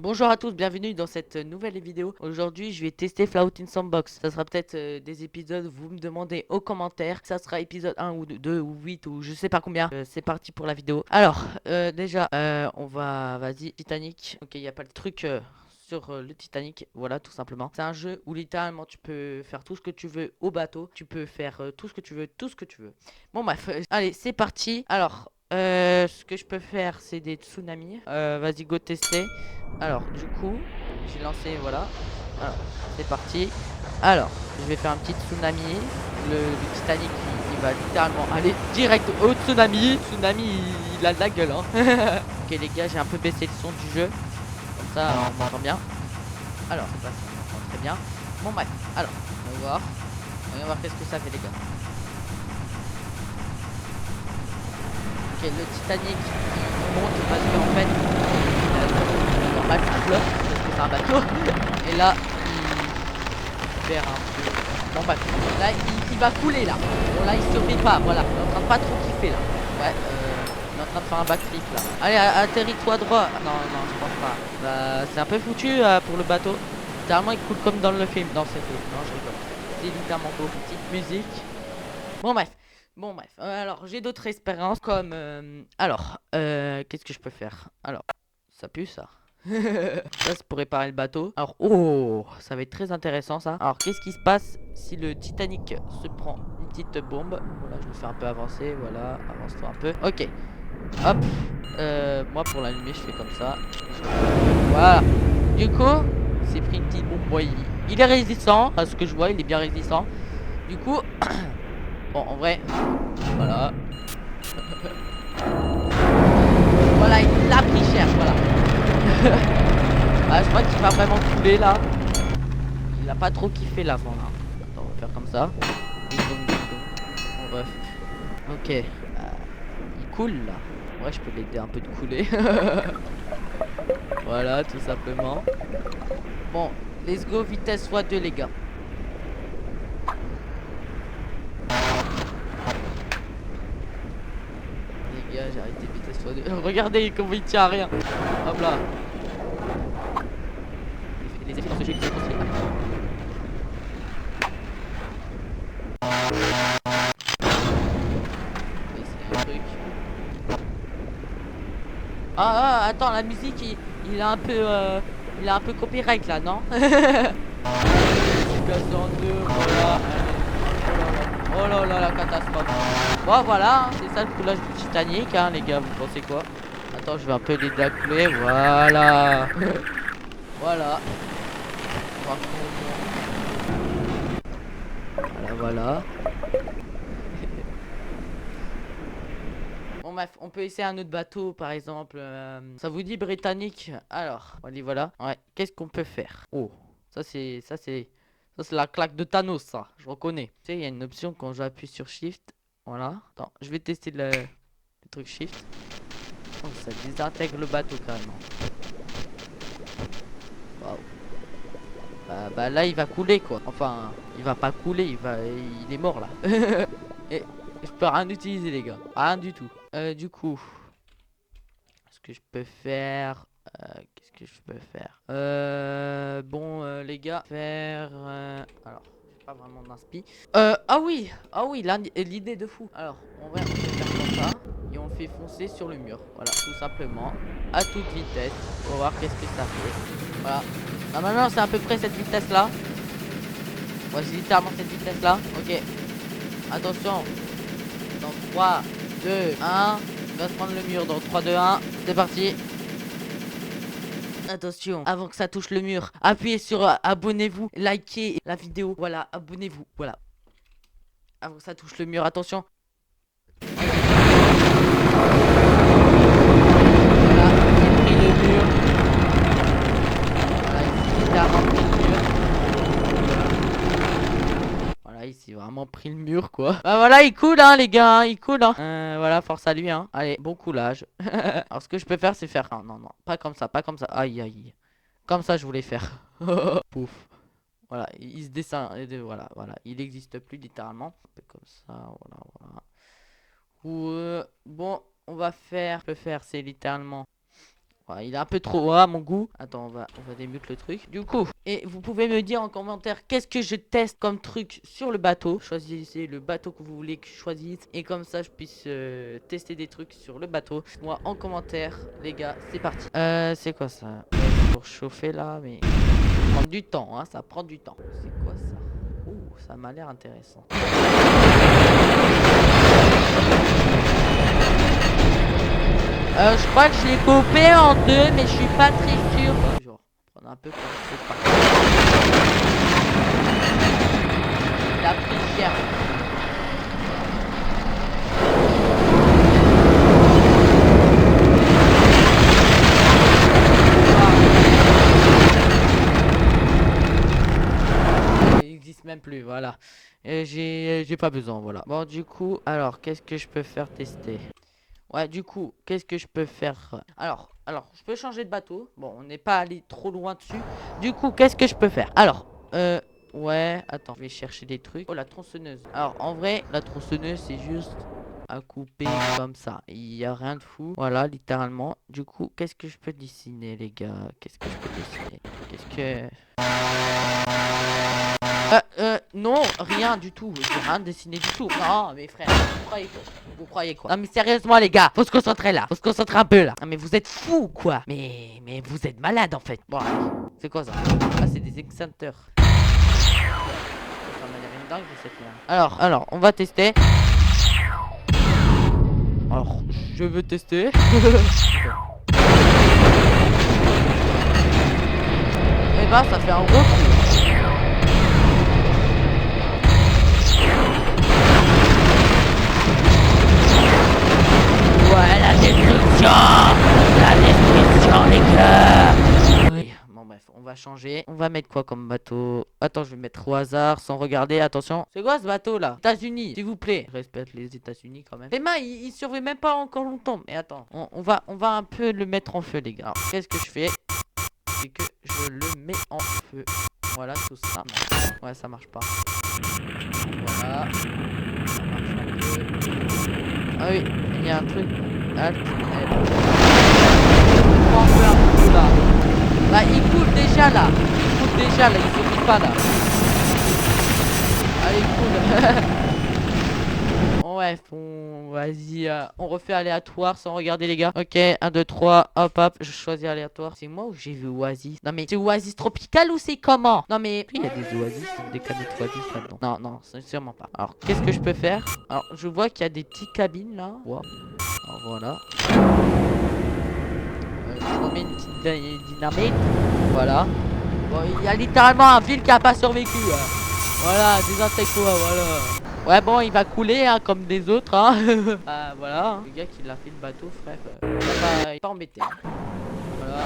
Bonjour à tous, bienvenue dans cette nouvelle vidéo. Aujourd'hui, je vais tester Flout in Sandbox. Ça sera peut-être des épisodes, vous me demandez aux commentaires. Ça sera épisode 1 ou 2 ou 8 ou je sais pas combien. C'est parti pour la vidéo. Alors, déjà, on va... Vas-y, Titanic. Ok, il n'y a pas de truc... sur le Titanic, voilà tout simplement. C'est un jeu où littéralement tu peux faire tout ce que tu veux au bateau, tu peux faire tout ce que tu veux, tout ce que tu veux. Bon bref, allez c'est parti. Alors, ce que je peux faire c'est des tsunamis. Vas-y go tester. Alors du coup, j'ai lancé, voilà. Alors, c'est parti. Alors, je vais faire un petit tsunami. Le Titanic il va littéralement aller direct au tsunami. Tsunami il a de la gueule hein. Ok les gars, j'ai un peu baissé le son du jeu. Comme ça, on m'entend bien. Alors, c'est parti, on m'entend très bien. Bon, bref. Alors, on va voir. On va voir qu'est-ce que ça fait, les gars. Ok, le Titanic, il monte parce qu'en fait, normal, ça flotte, parce que c'est un bateau. Et là, il perd un peu. Bon, bref. Là, il va couler, là. Bon, là, il survit pas, voilà. Il est en train de pas trop kiffer, là. Ouais, il est en train de faire un backflip, là. Allez, atterris-toi droit. Non, non, je pense pas. Bah, c'est un peu foutu pour le bateau. Littéralement, il coule comme dans le film. Non, c'est faux. Non, je rigole. C'est littéralement faux. Petite musique. Bon, bref. Bon, bref. Alors, j'ai d'autres expériences comme... qu'est-ce que je peux faire? Alors, ça pue, ça. Ça, c'est pour réparer le bateau. Alors, oh, ça va être très intéressant, ça. Alors, qu'est-ce qui se passe si le Titanic se prend une petite bombe? Voilà, je le fais un peu avancer. Voilà, avance-toi un peu. Ok. Hop. Moi, pour l'allumer, je fais comme ça. Voilà. Du coup, il s'est pris une petite bombe. Ouais, il est résistant. À ce que je vois, il est bien résistant. Du coup, bon, en vrai, voilà. Voilà, il l'a pris cher, voilà. Ah, je crois qu'il va vraiment couler là. Il a pas trop kiffé l'avant là. Attends, on va faire comme ça. Ding dong, ding dong. Bon, bref. Ok. Il coule là. Ouais, je peux l'aider un peu de couler. Voilà, tout simplement. Bon, let's go, vitesse x2 les gars. Les gars, j'ai arrêté vitesse x2. Regardez comment il tient à rien. Hop là. Les effets dans ce jeu, ils sont construits. Un truc. Ah, attends, la musique, il a un peu, il a un peu copyright là, non? En deux, voilà. Oh là là, la catastrophe. Bon, voilà, hein, c'est ça le coulage du Titanic, hein, les gars, vous pensez quoi? Attends, je vais un peu l'aider à couler, voilà. Voilà. Voilà, voilà. Bon bref, on peut essayer un autre bateau par exemple. Ça vous dit britannique? Alors, allez voilà. Ouais, qu'est-ce qu'on peut faire? Oh, ça c'est la claque de Thanos ça, je reconnais. Tu sais, il y a une option quand j'appuie sur Shift. Voilà. Attends, je vais tester le truc Shift. Oh, ça désintègre le bateau carrément. Waouh. Bah là il va couler quoi. Enfin, il va pas couler, il est mort là. Et je peux rien utiliser les gars, rien du tout. Du coup, ce que je peux faire, qu'est-ce que je peux faire? Bon, les gars, faire. Alors, j'ai pas vraiment d'inspi. Ah oui, l'idée de fou. Alors, en vrai, on peut faire comme ça et on le fait foncer sur le mur. Voilà, tout simplement, à toute vitesse. On va voir qu'est-ce que ça fait. Voilà. Normalement, c'est à peu près cette vitesse-là. Voici littéralement cette vitesse-là. Ok. Attention. Dans 3, 2, 1. Il va se prendre le mur dans 3, 2, 1. C'est parti. Attention, avant que ça touche le mur, appuyez sur abonnez-vous, likez la vidéo. Voilà, abonnez-vous. Voilà. Avant que ça touche le mur, attention. Voilà, j'ai pris le mur. Voilà, ici, il a rempli le mur. Voilà, il s'est vraiment pris le mur, quoi. Bah voilà, il coule, hein, les gars, hein, il coule, hein. Voilà, force à lui, hein. Allez, bon coulage. Alors, ce que je peux faire, c'est faire... Non, non, non, pas comme ça, pas comme ça. Aïe, aïe. Comme ça, je voulais faire. Pouf. Voilà, il se descend. Voilà, voilà. Il n'existe plus littéralement. Un peu comme ça, voilà, voilà. Ou bon, on va faire. Je peux faire, c'est littéralement Ouais, il est un peu trop à mon goût. Attends, on va démute le truc. Du coup, et vous pouvez me dire en commentaire qu'est-ce que je teste comme truc sur le bateau. Choisissez le bateau que vous voulez que je choisisse. Et comme ça, je puisse tester des trucs sur le bateau. Moi, en commentaire, les gars, c'est parti. C'est quoi ça? Pour chauffer là, mais ça prend du temps, hein, ça prend du temps. C'est quoi ça? Ouh, ça m'a l'air intéressant. Je crois que je l'ai coupé en deux, mais je suis pas très sûr. Genre, prendre un peu comme c'est pas. Il a pris cher. Il existe même plus, voilà. Et j'ai pas besoin, voilà. Bon, du coup, alors, qu'est-ce que je peux faire tester? Ouais, du coup, qu'est-ce que je peux faire? Alors, je peux changer de bateau. Bon, on n'est pas allé trop loin dessus. Du coup, qu'est-ce que je peux faire? Alors, ouais, attends, je vais chercher des trucs. Oh, la tronçonneuse. Alors, en vrai, la tronçonneuse, c'est juste à couper comme ça. Il n'y a rien de fou. Voilà, littéralement. Du coup, qu'est-ce que je peux dessiner, les gars? Qu'est-ce que je peux dessiner? Qu'est-ce que... non, rien du tout. J'ai rien dessiné du tout. Non, mes frères, vous croyez quoi? Non, mais sérieusement, les gars, faut se concentrer là. Faut se concentrer un peu là. Non, mais vous êtes fous, quoi. Mais vous êtes malade en fait. Bon, allez. C'est quoi ça? Ah, c'est des extincteurs. Ça m'a l'air une dingue, cette là. Alors, on va tester. Alors, je veux tester. Et bah, ça fait un gros trou. Ouais, la destruction, les gars. Oui. Bon bref, on va changer. On va mettre quoi comme bateau? Attends, je vais mettre au hasard sans regarder. Attention. C'est quoi ce bateau là? États-Unis, s'il vous plaît. Respecte les États-Unis quand même. Les mains, il survit même pas encore longtemps. Mais attends, on va un peu le mettre en feu, les gars. Qu'est-ce que je fais? C'est que je le mets en feu. Voilà, tout ça. Ouais, ça marche pas. Voilà. Ça marche un peu. Ah oui, il y a un truc. Alt, là. Bah, il coule déjà là. Il suffit pas là. Allez, cool. Ouais, vas-y, on refait aléatoire sans regarder les gars. Ok, 1, 2, 3, hop, je choisis aléatoire. C'est moi ou j'ai vu Oasis? Non mais c'est Oasis tropical ou c'est comment? Non mais il y a des Oasis, des canettes Oasis là-dedans. Non, c'est sûrement pas. Alors, qu'est-ce que je peux faire? Alors, je vois qu'il y a des petites cabines là. Wow. Alors voilà. Je remets une petite dynamite. Voilà. Bon, il y a littéralement un ville qui a pas survécu. Voilà, désintègre-toi, voilà. Ouais, bon, il va couler hein, comme des autres. Hein. Voilà. Hein. Le gars qui l'a fait le bateau, frère, il est pas embêté. Hein. Voilà.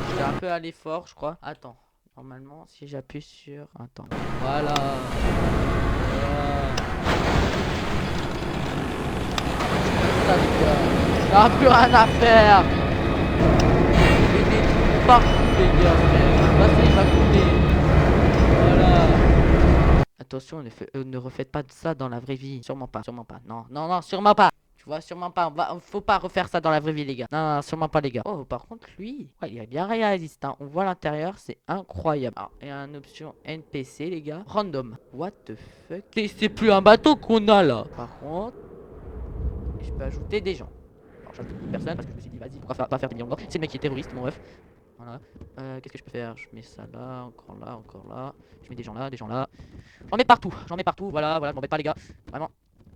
J'étais un peu allé fort, je crois. Attends. Normalement, si j'appuie sur... Attends. Voilà. Ça, les gars. T'as plus rien à faire. Il y a des trous partout, les gars. Vas-y, il va couler. Voilà. Attention, ne refaites pas ça dans la vraie vie. Sûrement pas. Non, sûrement pas. Tu vois, sûrement pas. Faut pas refaire ça dans la vraie vie, les gars. Non, sûrement pas, les gars. Oh, par contre, lui, ouais, il est bien réaliste. Hein. On voit l'intérieur, c'est incroyable. Alors, il y a une option NPC, les gars. Random. What the fuck? C'est plus un bateau qu'on a là. Par contre, je peux ajouter des gens. Alors, j'ajoute une personne parce que je me suis dit, vas-y, pourquoi pas faire des millions de morts? C'est le mec qui est terroriste, mon ref. Voilà. Qu'est-ce que je peux faire? Je mets ça là, encore là, encore là. Je mets des gens là, des gens là. J'en mets partout, voilà, je m'embête pas les gars. Vraiment.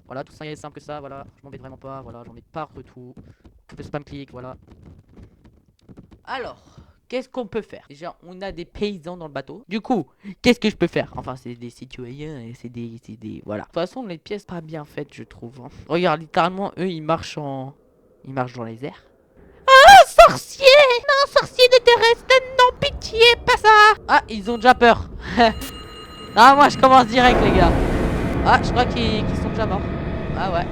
Voilà, tout ça est simple que ça, voilà. Je m'embête vraiment pas, voilà, j'en mets partout. Je fais spam clic, voilà. Alors, qu'est-ce qu'on peut faire? Déjà, on a des paysans dans le bateau. Du coup, qu'est-ce que je peux faire? Enfin, c'est des citoyens et c'est des... Voilà. De toute façon, les pièces pas bien faites, je trouve. Hein. Regarde, littéralement, eux, ils marchent dans les airs. Sorcier! Non, sorcier de terrestre, non, pitié, pas ça! Ah, ils ont déjà peur. Ah, moi, je commence direct, les gars. Ah, je crois qu'ils sont déjà morts. Ah ouais.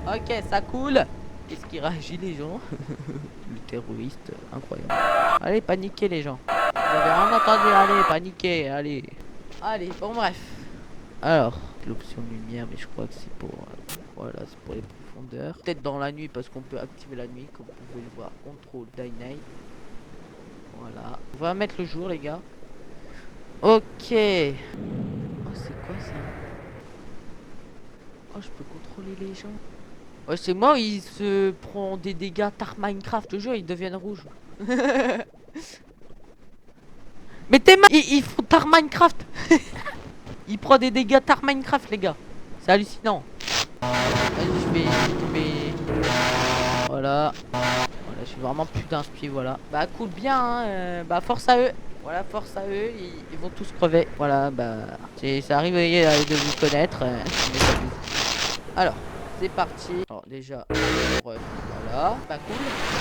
Ok, ça coule. Qu'est-ce qui réagit, les gens? Le terroriste, incroyable. Allez, paniquez, les gens. Vous avez rien entendu, allez, paniquez, allez. Allez, bon, bref. Alors, l'option lumière, mais je crois que c'est pour... voilà, c'est pour les profondeurs. profondeur. Peut-être dans la nuit parce qu'on peut activer la nuit, comme vous pouvez le voir. Contrôle day night. Voilà. On va mettre le jour, les gars. Ok. Oh, c'est quoi ça? Oh, je peux contrôler les gens. Ouais, c'est moi, il se prend des dégâts tar Minecraft. Je te jure, ils deviennent rouges. Mais t'es mal. Ils font tar Minecraft. Il prend des dégâts tar Minecraft, les gars. C'est hallucinant. Vas-y, je vais... Voilà. Voilà, je suis vraiment plus d'inspi, voilà. Bah, cool bien, hein. Bah, force à eux. Voilà, force à eux. Ils vont tous crever. Voilà, bah... Ça arrive de vous connaître. Alors, c'est parti. Alors, déjà... Voilà. Pas cool.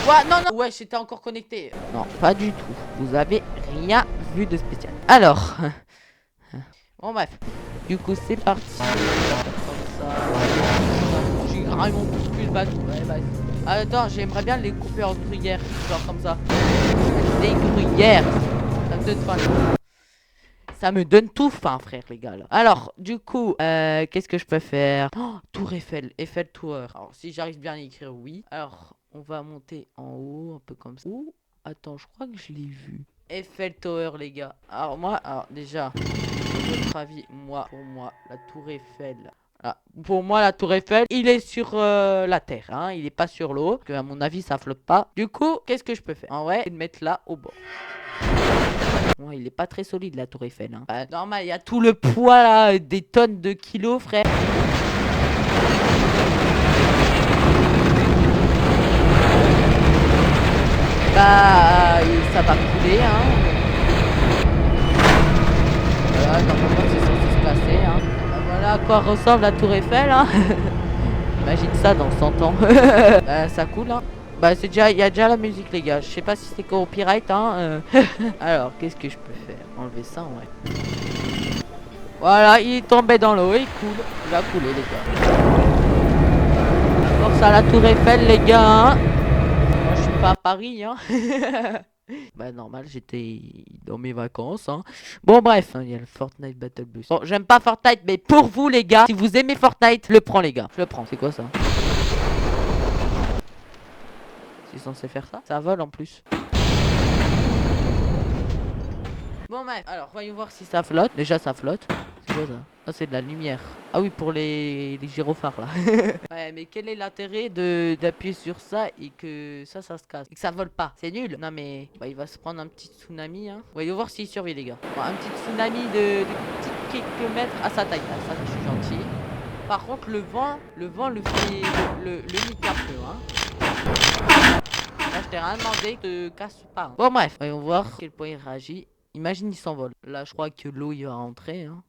Ouais, non, non. Ouais, j'étais encore connecté. Non, pas du tout. Vous avez rien vu de spécial. Alors... Bon, bref. Du coup, c'est parti. Comme ça. J'ai carrément plus le bateau. Ouais, vas-y. Attends, j'aimerais bien les couper en gruyère. Genre comme ça. Des gruyères. Ça me donne faim. Ça me donne tout faim, frère, les gars. Là. Alors, du coup, qu'est-ce que je peux faire? Oh, Tour Eiffel. Eiffel Tower. Alors, si j'arrive bien à écrire oui. Alors, on va monter en haut, un peu comme ça. Ouh, attends, je crois que je l'ai vu. Eiffel Tower, les gars. Alors, moi, déjà... Votre avis, pour moi, la tour Eiffel. Ah, pour moi, la tour Eiffel, il est sur la terre, hein. Il est pas sur l'eau. À mon avis, ça flotte pas. Du coup, qu'est-ce que je peux faire? En vrai, le mettre là au bord. Bon, il est pas très solide, la tour Eiffel. Hein. Bah, normal, il y a tout le poids là, des tonnes de kilos, frère. Bah, ça va couler, hein. Normalement c'est censé se passer hein. Voilà à quoi ressemble la tour Eiffel hein. Imagine ça dans 100 ans. Ça coule hein. Bah c'est déjà, il y a déjà la musique les gars. Je sais pas si c'est copyright hein. Alors qu'est-ce que je peux faire? Enlever ça ouais. Voilà, il est tombé dans l'eau, il coule. Il va couler les gars. Force à la tour Eiffel les gars hein. Moi je suis pas à Paris hein. Bah normal, j'étais dans mes vacances hein. Bon bref, il y a le Fortnite Battle Bus. Bon, j'aime pas Fortnite, mais pour vous les gars, si vous aimez Fortnite, je le prends les gars. Je le prends, c'est quoi ça? C'est censé faire ça? Ça vole en plus. Bon bref, alors voyons voir si ça flotte. Déjà ça flotte. C'est quoi ça? Ah c'est de la lumière. Ah oui pour les gyrophares là. Ouais mais quel est l'intérêt d'appuyer sur ça et que ça se casse? Et que ça vole pas? C'est nul. Non mais bah, il va se prendre un petit tsunami hein. Voyons voir s'il survit les gars. Bon, un petit tsunami de quelques mètres à sa taille. Ah, ça je suis gentil. Par contre le vent le fait le nique un peu hein. Là je t'ai rien demandé, te casse pas hein. Bon bref, voyons voir quel point il réagit. Imagine il s'envole. Là je crois que l'eau il va rentrer hein.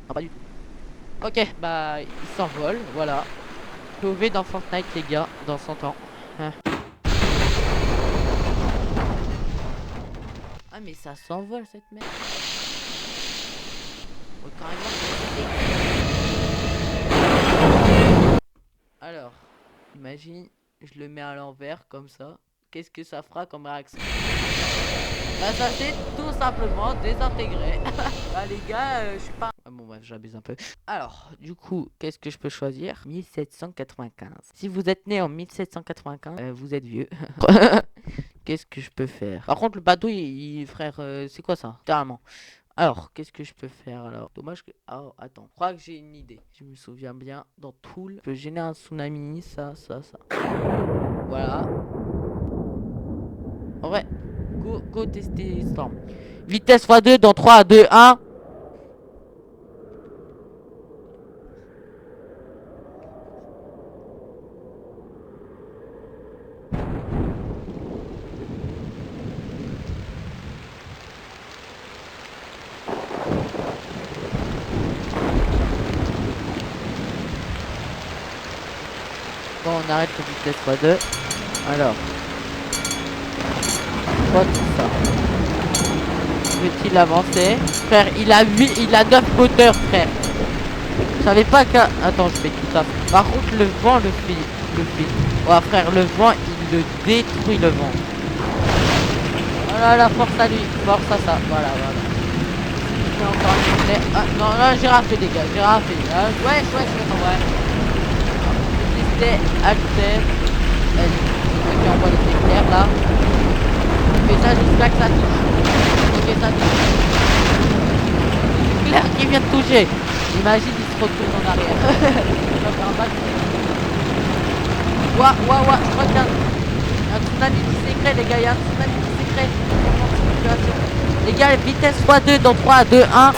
Non pas du tout. Ok bah il s'envole. Voilà. POV dans Fortnite les gars. Dans 100 ans hein. Ah mais ça s'envole cette merde. Oh, carrément. Alors imagine je le mets à l'envers comme ça. Qu'est-ce que ça fera comme réaction? Bah ça c'est tout simplement désintégré. Bah les gars, je suis pas... Ah, bon bref, j'abuse un peu. Alors, du coup, qu'est-ce que je peux choisir? 1795. Si vous êtes né en 1795, vous êtes vieux. Qu'est-ce que je peux faire? Par contre, le bateau, frère, c'est quoi ça? Littéralement. Alors, qu'est-ce que je peux faire alors? Dommage que... Oh, attends. Je crois que j'ai une idée. Je me souviens bien. Dans Tool, je peux gêner un tsunami, ça. Voilà. En vrai, go tester Storm. Vitesse x2 dans 3, 2, 1. Bon, on arrête le vitesse x2. Alors. Quoi tout ça? Veut-il avancer? Frère, il a 9 moteurs, frère. Je savais pas qu'à... Attends, je fais tout ça. Par contre, le vent le fait. Ouais, frère, le vent, il le détruit, le vent. Voilà, la force à lui. Force à ça. Voilà. Encore un ah, non, j'ai raté, les gars. J'ai raté. Ouais, je ouais. Accepter, accepte. Vas-y, celui qui envoie les éclairs là. On fait ça jusqu'à que ça touche. Ok, ça touche. L'éclair qui vient de toucher. Imagine, il se retourne en arrière. Il va faire un bac. Ouah, ouah, ouah, je crois qu'il y a un tsunami qui s'écrée, les gars. Il y a un tsunami qui s'écrée. Les gars, vitesse x2 dans 3, 2, 1.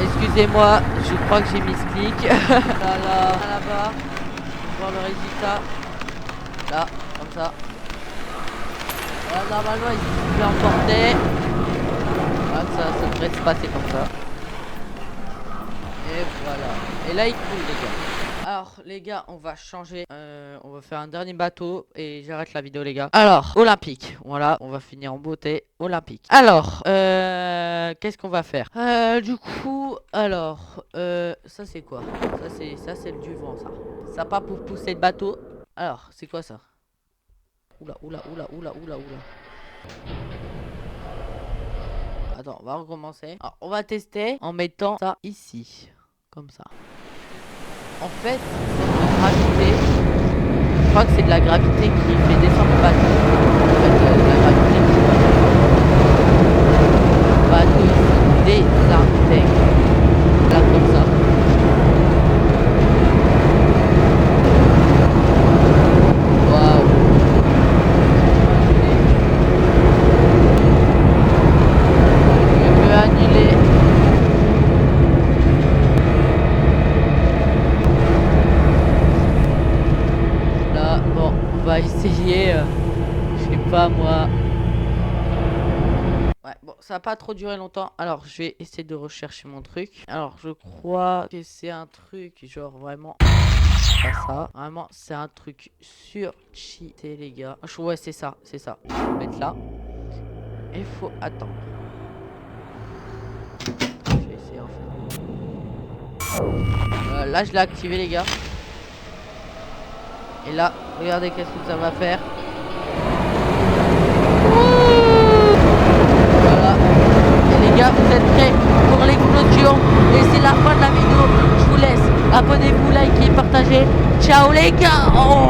Excusez-moi, je crois que j'ai mis ce clic. Là-bas. Voir le résultat. Là, comme ça. Voilà, normalement, il se fait emporter. Voilà, ça devrait se passer comme ça. Et voilà. Et là, il coule, les gars. Alors, les gars, on va changer. On va faire un dernier bateau. Et j'arrête la vidéo, les gars. Alors, olympique. Voilà, on va finir en beauté. Olympique. Alors, qu'est-ce qu'on va faire? Du coup, alors, ça c'est quoi? Ça c'est du vent, ça. Ça pas pour pousser le bateau. Alors, c'est quoi ça? Oula. Attends, on va recommencer. Alors, on va tester en mettant ça ici. Comme ça. En fait, c'est rajouter. Je crois que c'est de la gravité qui fait descendre le bateau. En fait, la gravité qui le bateau ici désintègre. Là, comme ça. Essayer, je sais pas moi. Ouais, bon, ça va pas trop durer longtemps. Alors, je vais essayer de rechercher mon truc. Alors, je crois que c'est un truc genre vraiment pas ça. Vraiment, c'est un truc sur cheaté, les gars. Ouais, c'est ça, c'est ça. Je vais le mettre là. Il faut attendre. Je vais essayer en fait. Là, je l'ai activé, les gars. Et là, regardez qu'est-ce que ça va faire. Voilà. Et les gars, vous êtes prêts pour l'explosion? Et c'est la fin de la vidéo. Je vous laisse. Abonnez-vous, likez, partagez. Ciao les gars. Oh.